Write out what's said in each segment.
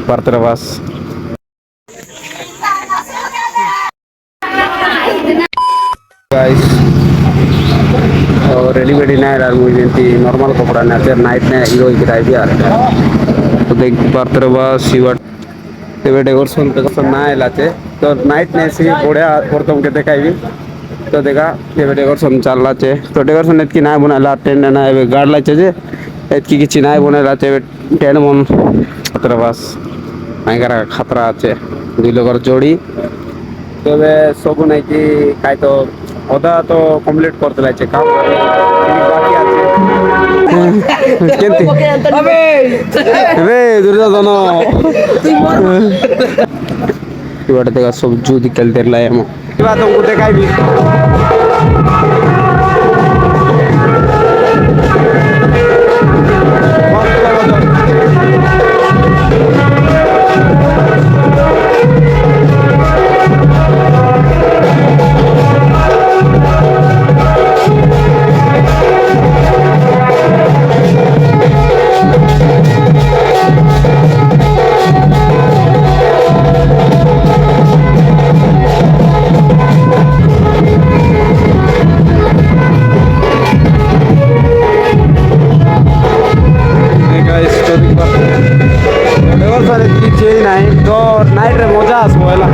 पारतराबास guys और ready वेडी ना यार मुझे नॉर्मल कपड़ा ना नाइट में हीरो की टाइप यार तो देख पारतराबास शिवा तेरे डेकोरेशन टेकोरेशन ना इलाचे तो नाइट ने सी बढ़िया करतम के देखाइबी तो देखा तेरे डेकोरेशन चल लाचे तो डेकोरेशन इतकी ना बनाला टेंट ना ए गार्ड लाचे जे इतकी किछि ना बनाला चे टेंट मन पारतराबास भयंकर खतरा আছে দুই লগর জোড়ি তবে সব নাকি কাই তো ওদা তো কমপ্লিট করতে লাগছে কাম বাকি আছে কেনতি আবে আবে দুর্যোধন इवाटे देखा सब जू निकलते लाए हम बात हमको देखा भी तो नाइट रे मजा आसबो हैला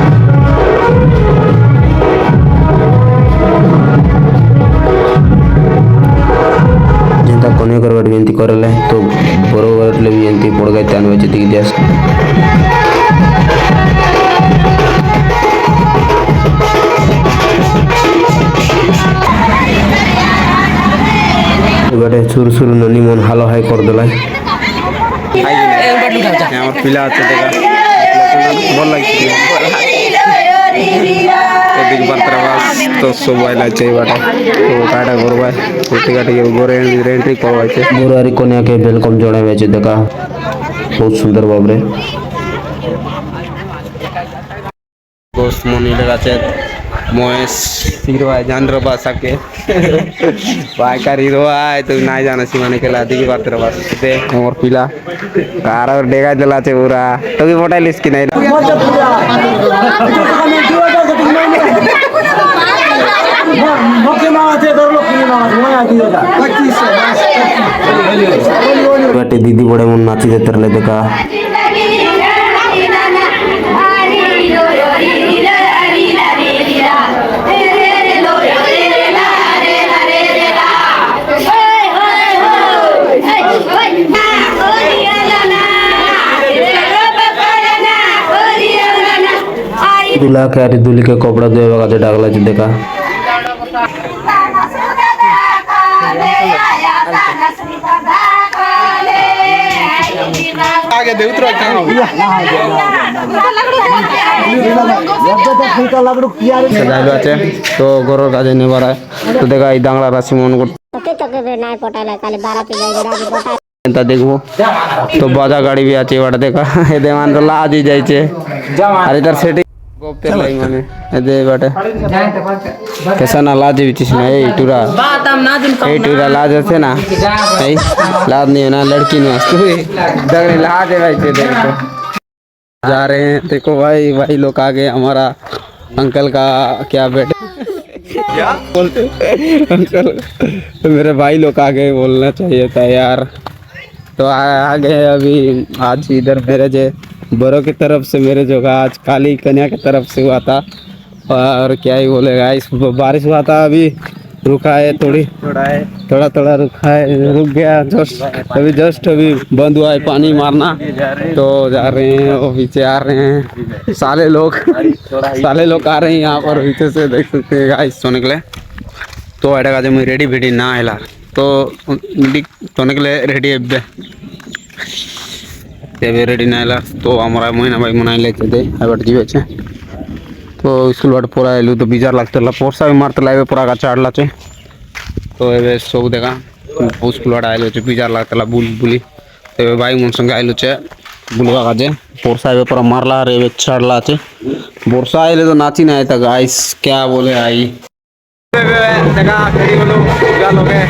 जिंदा कोने करबट बेनती करले तो बरोबर ले भी एंती पड़ गए तान बचे दिख दियास एबारे सुर सुर ननी मन हालो हाई कर देला আমার পিলা আছে দেখা ভাল লাগছে এদিক পারতরাবাস তো সবাই লাগছে এবারে তো কাটা করবা প্রতি কাটি গোরে এন্ট্রি করবাইছে গোরারি কন্যাকে ওয়েলকাম জଣାইছে দেখা বহুত সুন্দর ভাবে दोस्त मनी लगाचे महेश हीरो है जान रो भाषा के भाई का हीरो है तो ना जाना सी माने के लादी की बात रहा दे और पिला कार और डेगा चलाते पूरा तो भी मोटा लिस्ट की नहीं बेटे दीदी बड़े मन नाची देते रहे देखा दूल्हा के अरे दूल्हे के कपड़ा दे वगैरह डागला जो देखा आगे दे उतरो कहां सजाइलो আছে তো গরর কাজে নেবার তো দেখা এই দাংলা রাশি মন করতে তোকে নাই পটাইলা কালে বারাতে যাই রাজি পটাই ता देखबो तो बाजा गाड़ी भी आछे वाटा देखा ए देमान तो लाज ही जाइछे अरे इधर सेटिंग गोपते लाई माने ए दे बाटे कैसा ना लाज बिचिस ना ए टूरा लाज আছে ना ए लाज नहीं है ना लड़की ने वास्तु दगने लाज है भाई देखो जा रहे हैं देखो भाई लोग आ गए हमारा अंकल का क्या बेटे क्या बोलते अंकल तो मेरे भाई लोग आ गए बोलना चाहिए था यार तो आ गए अभी आज इधर मेरे जो बड़ों की तरफ से मेरे जो आज काली कन्या की तरफ से हुआ था और क्या ही बोलेगा इस बारिश हुआ था अभी रुका है थोड़ा रुका है रुक गया जस्ट अभी बंद हुआ है पानी मारना तो जा रहे हैं और पीछे आ रहे हैं साले लोग आ रहे हैं यहाँ पर पीछे से देख सकते हैं गाइस सोने के लिए तो ऐसा का मैं रेडी भेडी ना आला तो सोने के लिए रेडी है रेडी ना आला तो हमारा महीना भाई मना लेते थे बट जीवे तो स्कूल बाट पूरा एलु तो बिजार लगते पोर्सा भी मारते लाइवे पूरा का चाड़ला तो ए सब देखा स्कूल बाट आइलो बिजार लगते बुली तो भाई मन संगे आइलो बुलवा काजे पोर्सा ए पूरा मारला रे चाड़ला बोरसा आइले तो नाची ना आया गाइस क्या बोले आई देखा खड़ी बोलो क्या लोग है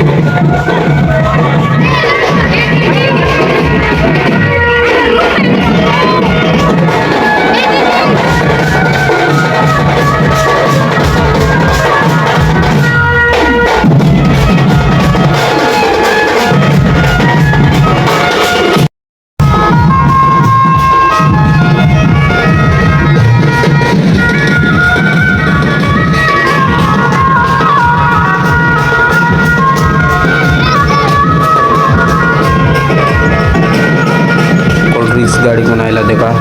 गाड़ी को नाइला देखा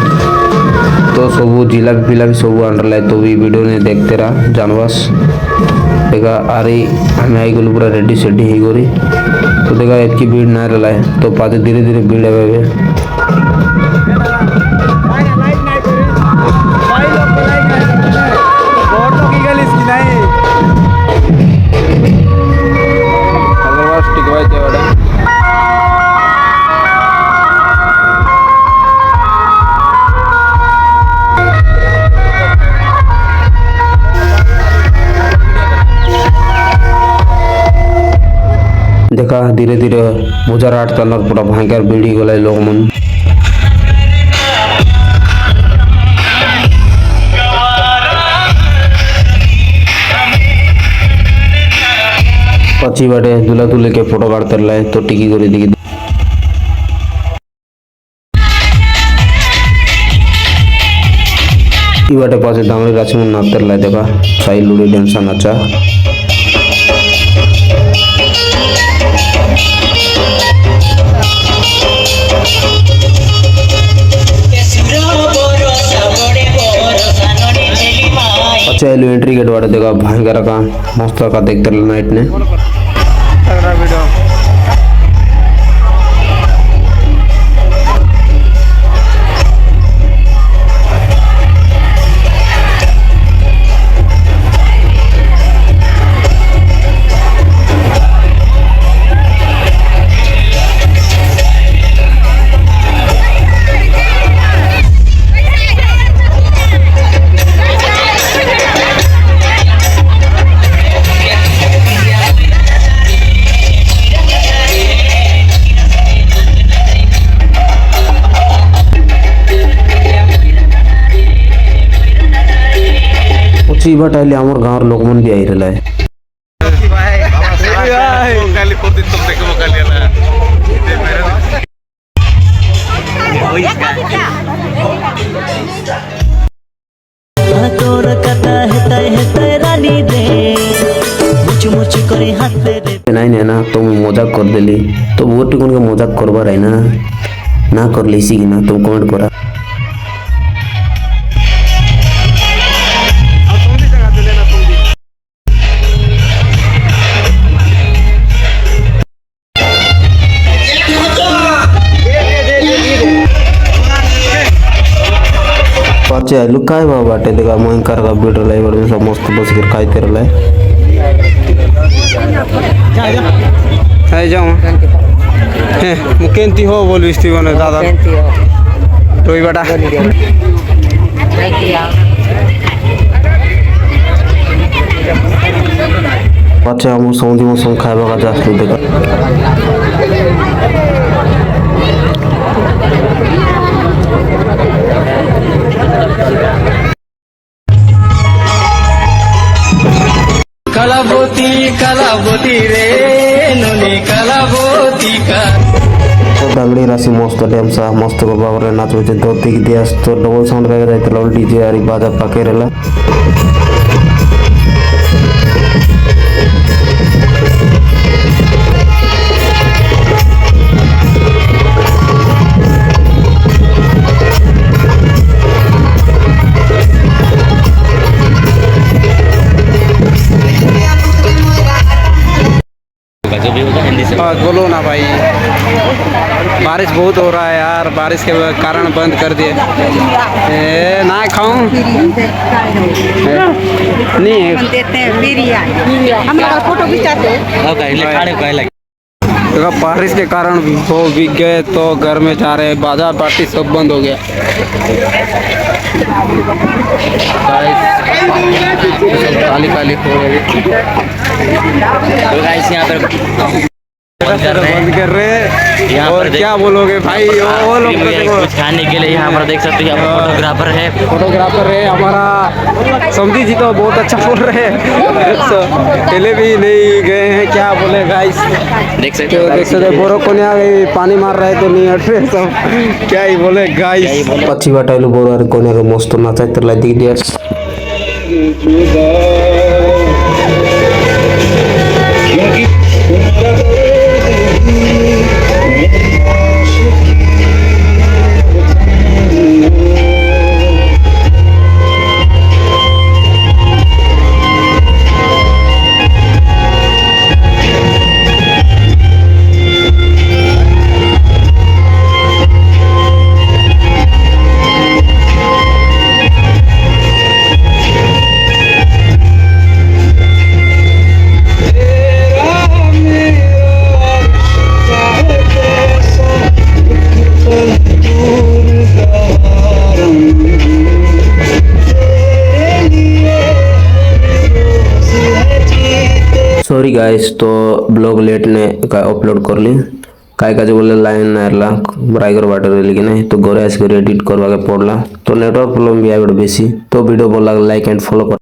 तो सब जिलापी फिलापी सब आनला तो भी वीडियो ने देखते रहा जानवास देखा अरे हमें आई गलु पूरा रेडी सेडी ही गरी तो देखा इतनी भीड़ ना रहा है तो पाते धीरे धीरे भीड़ है देखा धीरे धीरे बुझार आठ तल पूरा भयंकर बीड़ी गल लोग मन पची बाटे दूल्हा दूल्हे के फोटो काटते रहे तो टिकी कर दी बाटे पास दांगड़ी राशि में नाचते रहे देखा साई लुड़ी डांसा नाचा अच्छा एंट्री गेट वाले देखा भयंकर का मस्त का देखते नाइट ने बाट आइले आमर गाँव लोक मन भी आई रहा है नहीं ना तुम मजाक कर देली तो वो टिकन के मजाक करवा रही ना कर ली सी ना तुम कमेंट करा लुकाय बा बाटे देखा भयंकर का वीडियो लाइव में सब मस्त बस कर खाइते रहले जाओ मुकेंती हो बोल बिस्ती बने दादा तोई बेटा अच्छा हम सौंदी में सौं खाइबा का जासलू देखा कलाबोती रे नुनी कलाबोती का तो दांगड़ी राशि मस्त डेमसा मस्त बाबा रे नाच होचे तो दिख दिया तो डबल साउंड का जाते लल डीजे आरी बाजा पाके रेला बोलो ना भाई बारिश बहुत हो रहा है यार बारिश के कारण बंद कर दिए ना खाऊं नहीं हम फोटो खिंचाते देखो बारिश के कारण वो बिक गए तो घर में जा रहे हैं बाजार पार्टी सब बंद हो गया काली काली हो गई यहाँ पर बंद कर रहे हैं और क्या बोलोगे भाई वो लोग कुछ खाने के लिए यहाँ पर देख सकते हैं फोटोग्राफर है हमारा समझी जी तो बहुत अच्छा बोल रहे हैं पहले भी नहीं गए हैं क्या बोले गाइस देख सकते हो बोरो को पानी मार रहे तो नहीं हट रहे सब क्या ही बोले गाइस पक्षी बाटाइलो बोरो और कोने का मस्त नाचा तरला दिख दिया गाइस तो ब्लॉग लेट ने अपलोड करली काय काजे बोले लाइन नारला रायगर वाटर लेकिन नहीं तो घरे आसकर एडिट करवा के पड़ला तो नेटवर्क प्रॉब्लम भी आबे बेसी तो वीडियो भल लाइक एंड फॉलो कर।